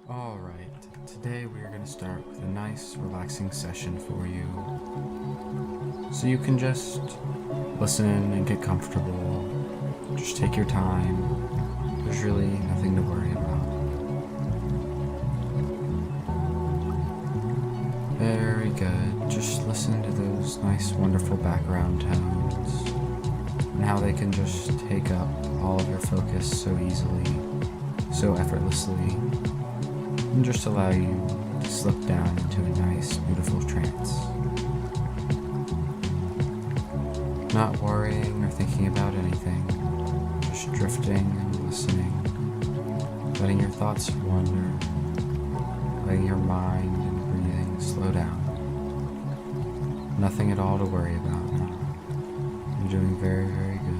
Alright, today we are going to start with a nice relaxing session for you. So you can just listen and get comfortable. Just take your time. There's really nothing to worry about. Very good. Just listen to those nice, wonderful background tones and how they can just take up all of your focus so easily, so effortlessly, and just allow you to slip down into a nice, beautiful trance. Not worrying or thinking about anything, just drifting and listening, letting your thoughts wander, letting your mind and breathing slow down. Nothing at all to worry about now. You're doing very, very good.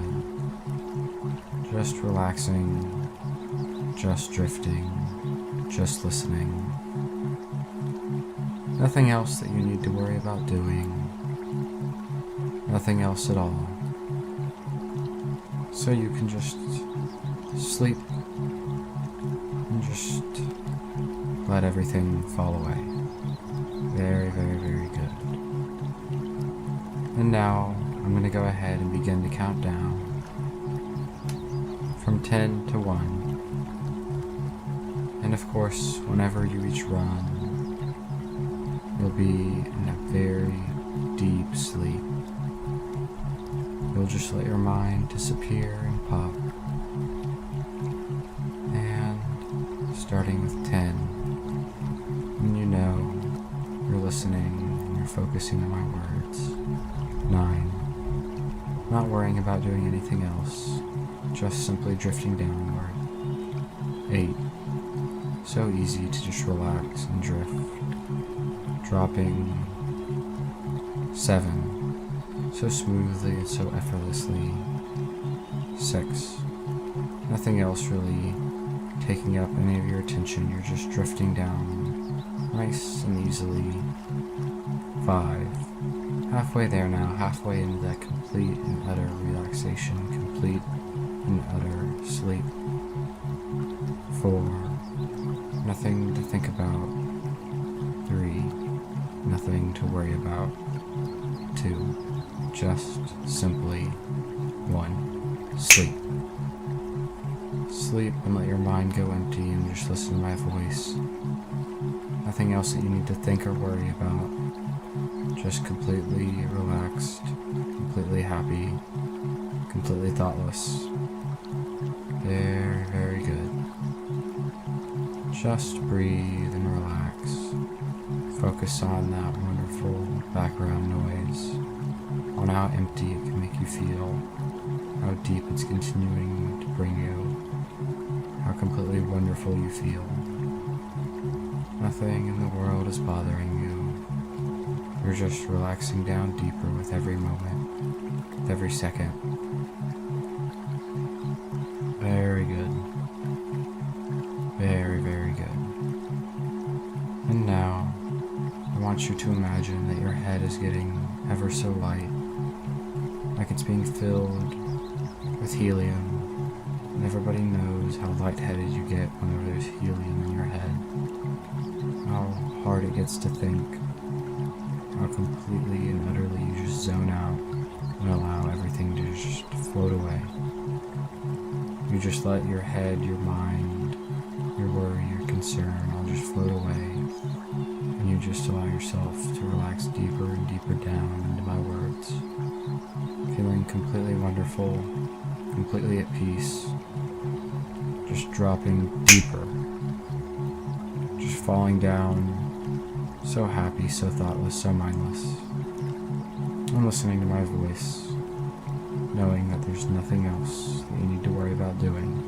Just relaxing, just drifting, just listening. Nothing else that you need to worry about doing. Nothing else at all. So you can just sleep and just let everything fall away. Very, very, very good. And now I'm going to go ahead and begin to count down from 10 to 1. And of course, whenever you reach 1, you'll be in a very deep sleep. You'll just let your mind disappear and pop. And starting with 10, when you know you're listening and you're focusing on my words. 9, not worrying about doing anything else, just simply drifting downward. 8, so easy to just relax and drift. Dropping. 7, so smoothly and so effortlessly. 6, nothing else really taking up any of your attention, you're just drifting down nice and easily. 5, halfway there now, halfway into that complete and utter relaxation, complete and utter sleep. 4, nothing to think about. 3, nothing to worry about. 2, just simply 1, sleep. Sleep and let your mind go empty and just listen to my voice. Nothing else that you need to think or worry about. Just completely relaxed, completely happy, completely thoughtless. Very, very good. Just breathe and relax. Focus on that wonderful background noise, on how empty it can make you feel, how deep it's continuing to bring you, how completely wonderful you feel. Nothing in the world is bothering you. You're just relaxing down deeper with every moment, with every second. Very good. Very, very good. And now, I want you to imagine that your head is getting ever so light, like it's being filled with helium, and everybody knows how lightheaded you get whenever there's helium in your head, how hard it gets to think, how completely and utterly you just zone out and allow everything to just float away. You just let your head, your mind, your worry, your concern all just float away, and you just allow yourself to relax deeper and deeper down into my words, feeling completely wonderful, completely at peace, just dropping deeper, just falling down, so happy, so thoughtless, so mindless. I'm listening to my voice, knowing that there's nothing else that you need to worry about doing,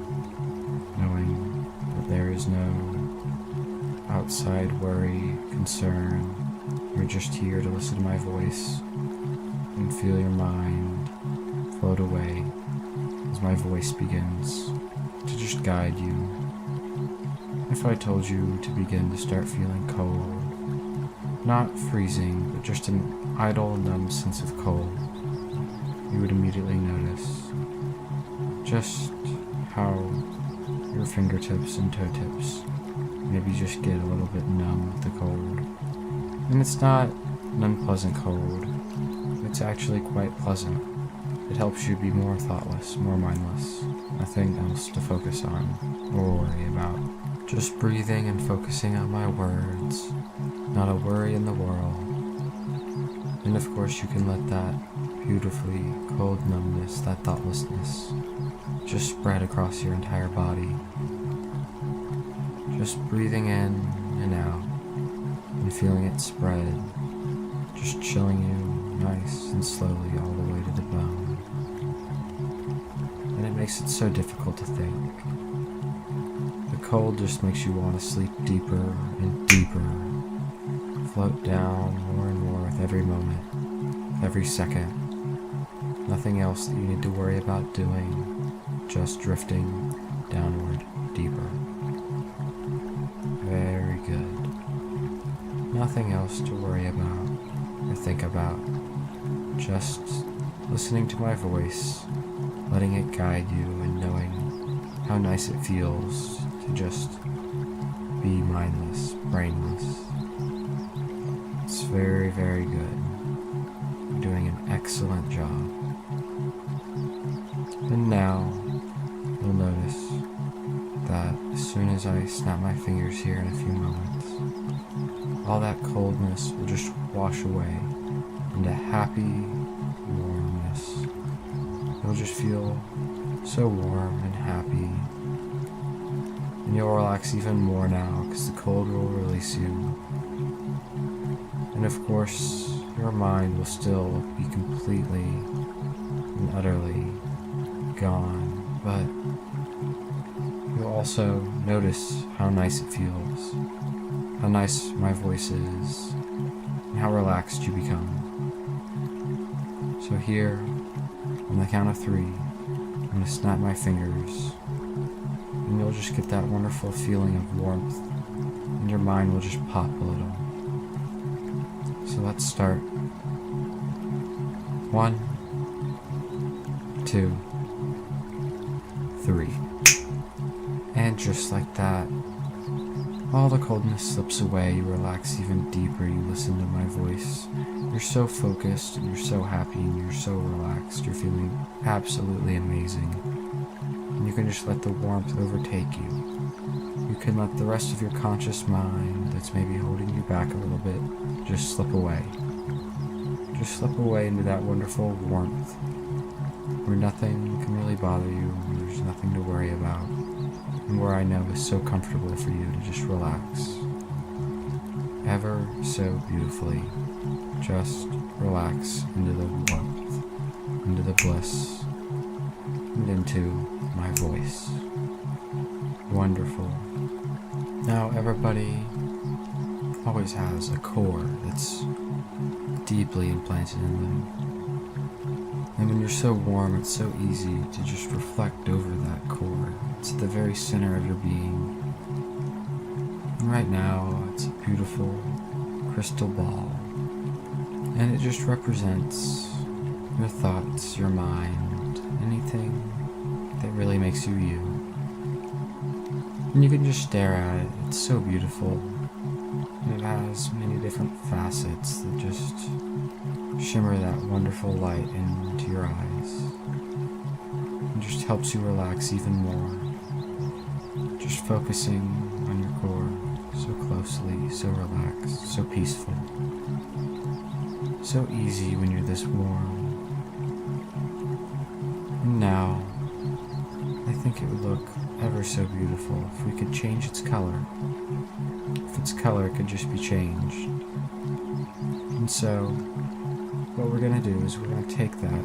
knowing that there is no outside worry, concern. You're just here to listen to my voice and feel your mind float away as my voice begins to just guide you. If I told you to begin to start feeling cold, not freezing, but just an idle, numb sense of cold, you would immediately notice just how your fingertips and toe tips maybe just get a little bit numb with the cold. And it's not an unpleasant cold. It's actually quite pleasant. It helps you be more thoughtless, more mindless. Nothing else to focus on or worry about. Just breathing and focusing on my words. Not a worry in the world. And of course you can let that beautifully cold numbness, that thoughtlessness, just spread across your entire body. Just breathing in and out and feeling it spread, just chilling you nice and slowly all the way to the bone. And it makes it so difficult to think. The cold just makes you want to sleep deeper and deeper, float down more and more with every moment, with every second. Nothing else that you need to worry about doing, just drifting downward deeper. Very good. Nothing else to worry about or think about. Just listening to my voice, letting it guide you and knowing how nice it feels to just be mindless, brainless. It's very, very good. You're doing an excellent job. And now, you'll notice that as soon as I snap my fingers here in a few moments, all that coldness will just wash away into happy warmness. You'll just feel so warm and happy. And you'll relax even more now because the cold will release you. And of course, your mind will still be completely and utterly gone, but you'll also notice how nice it feels, how nice my voice is, and how relaxed you become. So here, on the count of 3, I'm going to snap my fingers, and you'll just get that wonderful feeling of warmth, and your mind will just pop a little. So let's start. 1, 2, 3. And just like that, all the coldness slips away, you relax even deeper, you listen to my voice. You're so focused, and you're so happy, and you're so relaxed, you're feeling absolutely amazing. And you can just let the warmth overtake you. You can let the rest of your conscious mind that's maybe holding you back a little bit just slip away. Just slip away into that wonderful warmth where nothing can really bother you, and there's nothing to worry about, and where I know is so comfortable for you to just relax. Ever so beautifully, just relax into the warmth, into the bliss, and into my voice. Wonderful. Now everybody always has a core that's deeply implanted in them. And when you're so warm, it's so easy to just reflect over that core. It's at the very center of your being. And right now, it's a beautiful crystal ball. And it just represents your thoughts, your mind, anything that really makes you you. And you can just stare at it. It's so beautiful. And it has many different facets that just shimmer that wonderful light into your eyes. And just helps you relax even more. Just focusing on your core so closely, so relaxed, so peaceful. So easy when you're this warm. And now, I think it would look ever so beautiful if we could change its color. If its color could just be changed. And so, what we're going to do is we're going to take that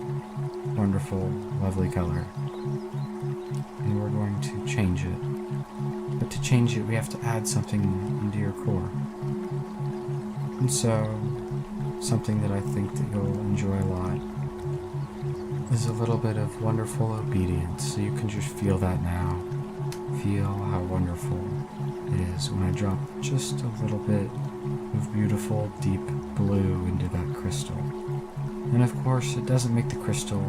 wonderful, lovely color and we're going to change it. But to change it, we have to add something into your core. And so, something that I think that you'll enjoy a lot is a little bit of wonderful obedience. So you can just feel that now. Feel how wonderful it is when I drop just a little bit of beautiful deep blue into that crystal. And of course, it doesn't make the crystal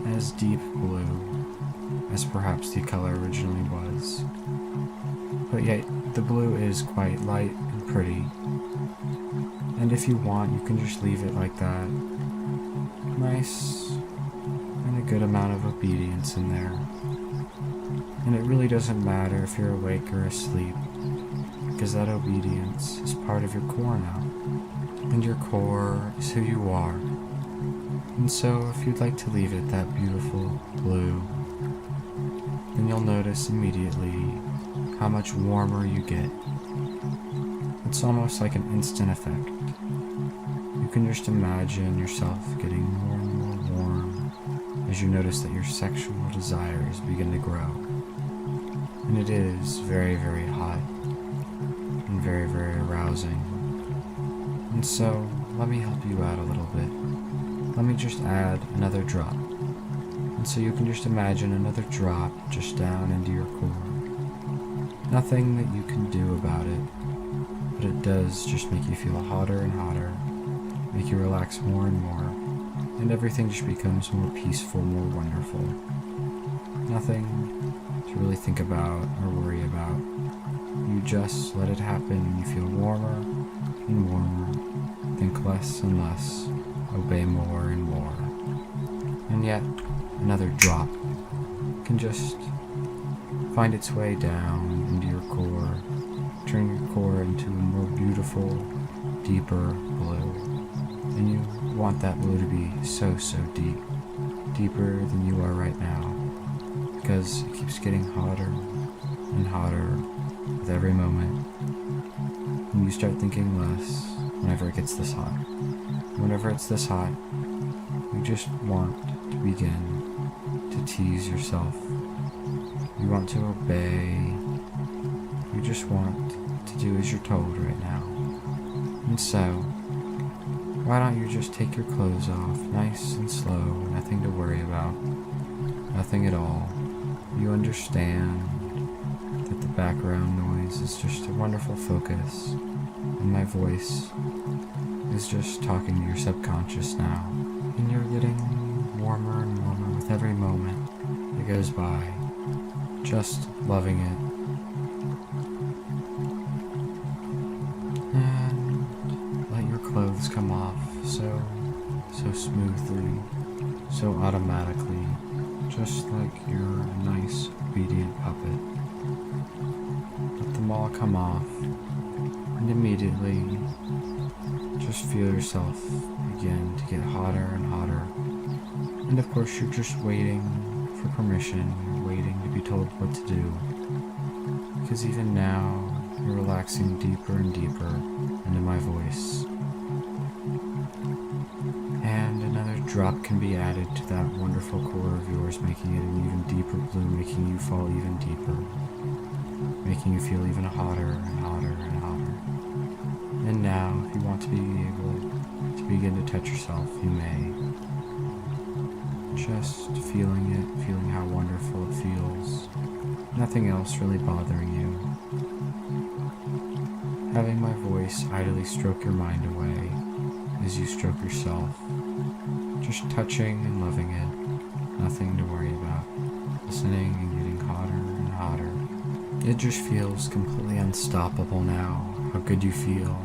as deep blue as perhaps the color originally was, but yet the blue is quite light and pretty. And if you want, you can just leave it like that. Nice and a good amount of obedience in there. And it really doesn't matter if you're awake or asleep, because that obedience is part of your core now. And your core is who you are. And so if you'd like to leave it that beautiful blue, then you'll notice immediately how much warmer you get. It's almost like an instant effect. You can just imagine yourself getting more and more warm as you notice that your sexual desires begin to grow. And it is very, very hot and very, very arousing. And so, let me help you out a little bit. Let me just add another drop. And so you can just imagine another drop just down into your core. Nothing that you can do about it, but it does just make you feel hotter and hotter, make you relax more and more, and everything just becomes more peaceful, more wonderful. Nothing to really think about or worry about. You just let it happen and you feel warmer and warmer, think less and less, obey more and more. And yet, another drop can just find its way down into your core, turn your core into a more beautiful, deeper blue. And you want that blue to be so, so deep, deeper than you are right now, because it keeps getting hotter and hotter with every moment. And you start thinking less whenever it gets this hot. Whenever it's this hot, you just want to begin to tease yourself. You want to obey. You just want to do as you're told right now. And so, why don't you just take your clothes off nice and slow, nothing to worry about, nothing at all. You understand that the background noise is just a wonderful focus, and my voice is just talking to your subconscious now. And you're getting warmer and warmer with every moment that goes by, just loving it. And let your clothes come off so smoothly, so automatically, just like you're a nice, obedient puppet. Let them all come off, and immediately just feel yourself begin to get hotter and hotter. And of course you're just waiting for permission, you're waiting to be told what to do. Because even now, you're relaxing deeper and deeper into my voice. And another drop can be added to that wonderful core of yours, making it an even deeper blue, making you fall even deeper, making you feel even hotter and hotter and hotter. And now, if you want to be able to begin to touch yourself, you may. Just feeling it, feeling how wonderful it feels. Nothing else really bothering you. Having my voice idly stroke your mind away as you stroke yourself. Just touching and loving it. Nothing to worry about. Listening and getting hotter and hotter. It just feels completely unstoppable now. How good you feel.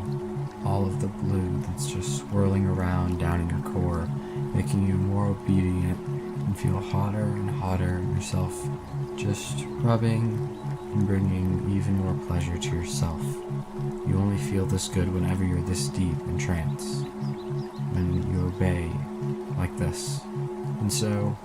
All of the blue that's just swirling around down in your core, making you more obedient and feel hotter and hotter in yourself, just rubbing and bringing even more pleasure to yourself. You only feel this good whenever you're this deep in trance, when you obey like this. And so,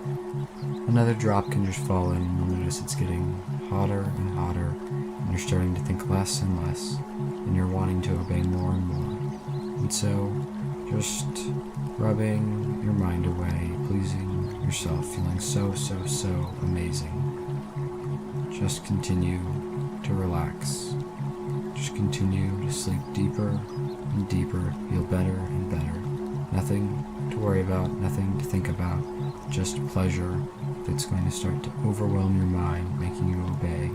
another drop can just fall in and you'll notice it's getting hotter and hotter, and you're starting to think less and less, and you're wanting to obey more and more. And so, just rubbing your mind away, pleasing yourself, feeling so amazing. Just continue to relax. Just continue to sleep deeper and deeper, feel better and better. Nothing to worry about, nothing to think about, just pleasure that's going to start to overwhelm your mind, making you obey,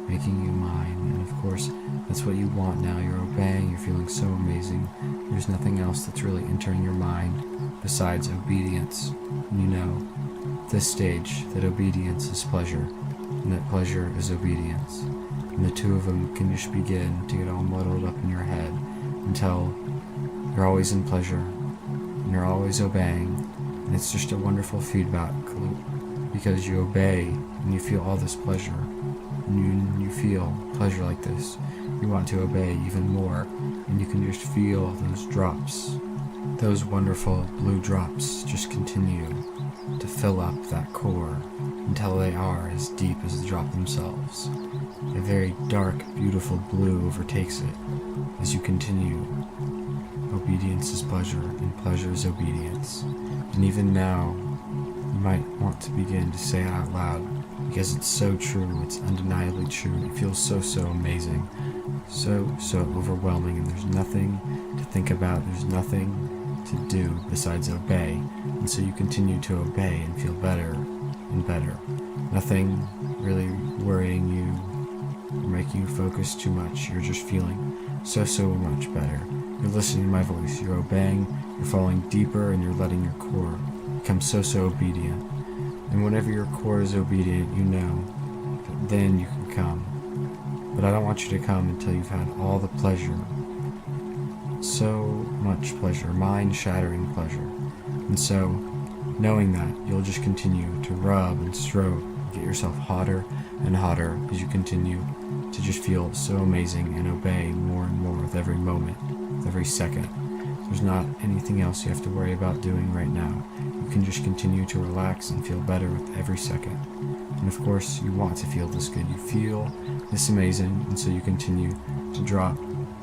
making you mine. And of course, that's what you want now. You're obeying, you're feeling so amazing. There's nothing else that's really entering your mind besides obedience. And you know, at this stage, that obedience is pleasure, and that pleasure is obedience. and the two of them can just begin to get all muddled up in your head until you're always in pleasure and you're always obeying, and it's just a wonderful feedback loop because you obey and you feel all this pleasure, and you feel pleasure like this, you want to obey even more, and you can just feel those drops, those wonderful blue drops just continue to fill up that core until they are as deep as the drop themselves. A very dark, beautiful blue overtakes it as you continue. Obedience is pleasure, and pleasure is obedience. And even now, you might want to begin to say it out loud because it's so true, it's undeniably true. It feels so amazing, so overwhelming, and there's nothing to think about, there's nothing to do besides obey. And so you continue to obey and feel better and better. Nothing really worrying you or making you focus too much. You're just feeling so much better. You're listening to my voice, you're obeying, you're falling deeper, and you're letting your core become so obedient. And whenever your core is obedient, you know that then you can come. But I don't want you to come until you've had all the pleasure. So much pleasure, mind-shattering pleasure. And so, knowing that, you'll just continue to rub and stroke, get yourself hotter and hotter as you continue to just feel so amazing and obey more and more with every moment, with every second. There's not anything else you have to worry about doing right now. You can just continue to relax and feel better with every second. And of course, you want to feel this good. You feel this amazing, and so you continue to drop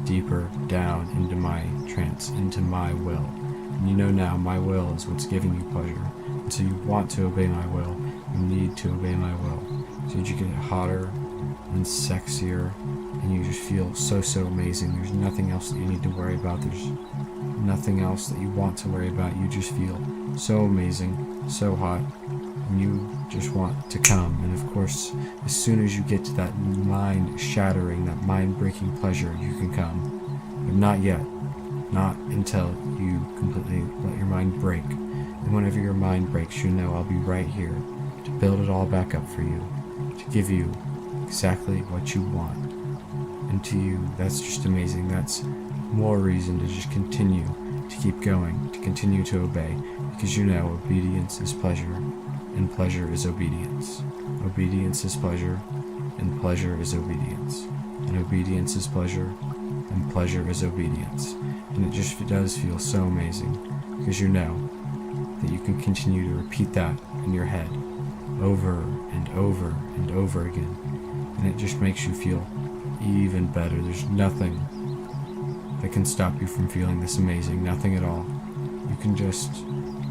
deeper down into my trance, into my will. And you know now my will is what's giving you pleasure. And so you want to obey my will. You need to obey my will. So you get hotter and sexier, and you just feel so amazing. There's nothing else that you need to worry about. There's nothing else that you want to worry about. You just feel so amazing, so hot, and you just want to come. And of course, as soon as you get to that mind-shattering, that mind-breaking pleasure, you can come. But not yet. Not until you completely let your mind break. And whenever your mind breaks, you know I'll be right here to build it all back up for you, to give you exactly what you want. And to you, that's just amazing. That's more reason to just continue to keep going, to continue to obey, because you know obedience is pleasure, and pleasure is obedience. Obedience is pleasure, and pleasure is obedience. And obedience is pleasure, and pleasure is obedience. And it just does feel so amazing, because you know that you can continue to repeat that in your head over and over and over again. And it just makes you feel even better. There's nothing that can stop you from feeling this amazing, nothing at all. You can just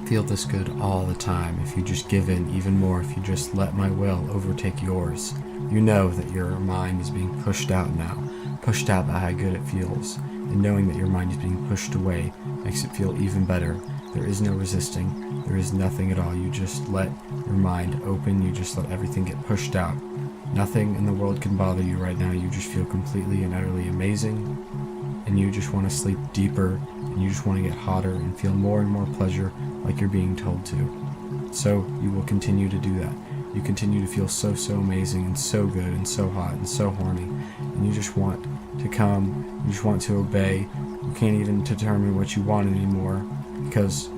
feel this good all the time if you just give in even more, if you just let my will overtake yours. You know that your mind is being pushed out now, pushed out by how good it feels, and knowing that your mind is being pushed away makes it feel even better. There is no resisting, there is nothing at all. You just let your mind open, you just let everything get pushed out. Nothing in the world can bother you right now. You just feel completely and utterly amazing, and you just want to sleep deeper, and you just want to get hotter and feel more and more pleasure like you're being told to. So you will continue to do that. You continue to feel so amazing and so good and so hot and so horny, and you just want to come, you just want to obey. You can't even determine what you want anymore because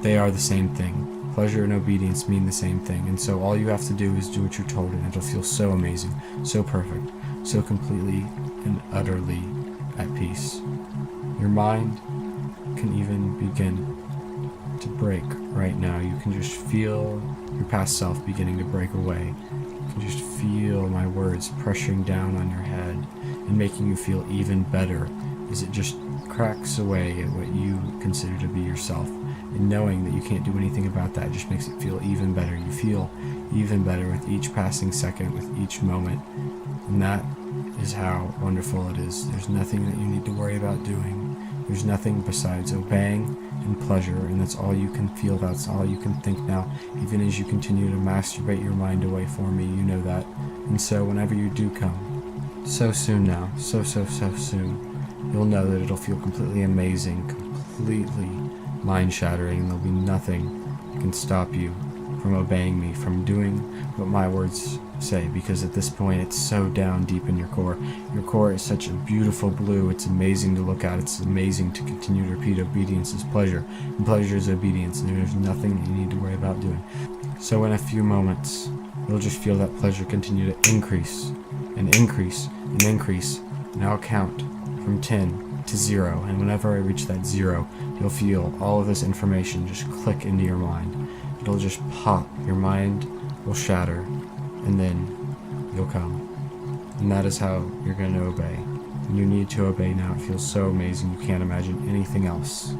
they are the same thing. Pleasure and obedience mean the same thing, and so all you have to do is do what you're told, and it'll feel so amazing, so perfect, so completely and utterly at peace. Your mind can even begin to break right now. You can just feel your past self beginning to break away. You can just feel my words pressuring down on your head and making you feel even better as it just cracks away at what you consider to be yourself. And knowing that you can't do anything about that just makes it feel even better. You feel even better with each passing second, with each moment. And that is how wonderful it is. There's nothing that you need to worry about doing. There's nothing besides obeying and pleasure, and that's all you can feel, that's all you can think now. Even as you continue to masturbate your mind away for me, you know that. And so whenever you do come, so soon now, so soon, you'll know that it'll feel completely amazing, completely mind-shattering, and there'll be nothing that can stop you from obeying me, from doing what my words say, because at this point it's so down deep in your core. Your core is such a beautiful blue. It's amazing to look at. It's amazing to continue to repeat. Obedience is pleasure, and pleasure is obedience, and there's nothing you need to worry about doing. So in a few moments, you'll just feel that pleasure continue to increase and increase and increase, and I'll count from 10 to 0, and whenever I reach that 0, you'll feel all of this information just click into your mind. It'll just pop. Your mind will shatter, and then you'll come. And that is how you're going to obey. And you need to obey now. It feels so amazing. You can't imagine anything else.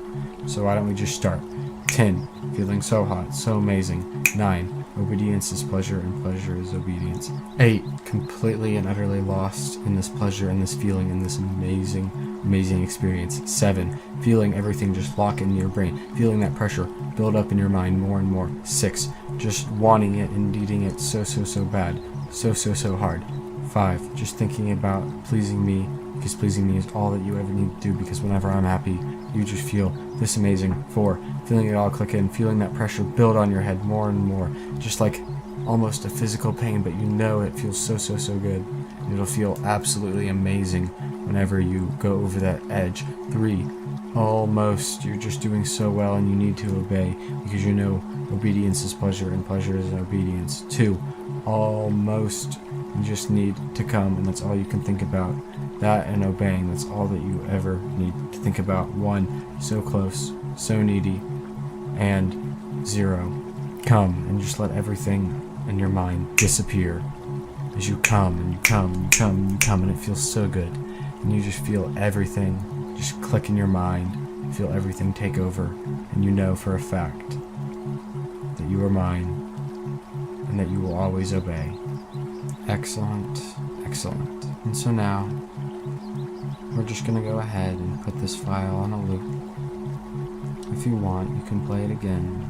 So why don't we just start? 10, feeling so hot, so amazing. 9, obedience is pleasure and pleasure is obedience. 8, completely and utterly lost in this pleasure and this feeling and this amazing, amazing experience. 7, feeling everything just lock into your brain, feeling that pressure build up in your mind more and more. 6, just wanting it and needing it so bad, so hard. 5, just thinking about pleasing me, because pleasing me is all that you ever need to do, because whenever I'm happy, you just feel this amazing. 4, feeling it all click in, feeling that pressure build on your head more and more, just like almost a physical pain, but you know it feels so good. It'll feel absolutely amazing whenever you go over that edge. 3, almost, you're just doing so well and you need to obey, because you know obedience is pleasure and pleasure is obedience. 2, almost, you just need to come, and that's all you can think about. That and obeying, that's all that you ever need to think about. 1, so close, so needy, and 0, come, and just let everything in your mind disappear as you come and you come and you come and you come, and it feels so good, and you just feel everything just click in your mind, feel everything take over, and you know for a fact that you are mine and that you will always obey. Excellent, excellent. And so now we're just going to go ahead and put this file on a loop. If you want, you can play it again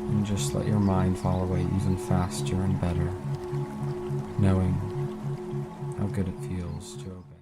and just let your mind fall away even faster and better, knowing how good it feels to obey.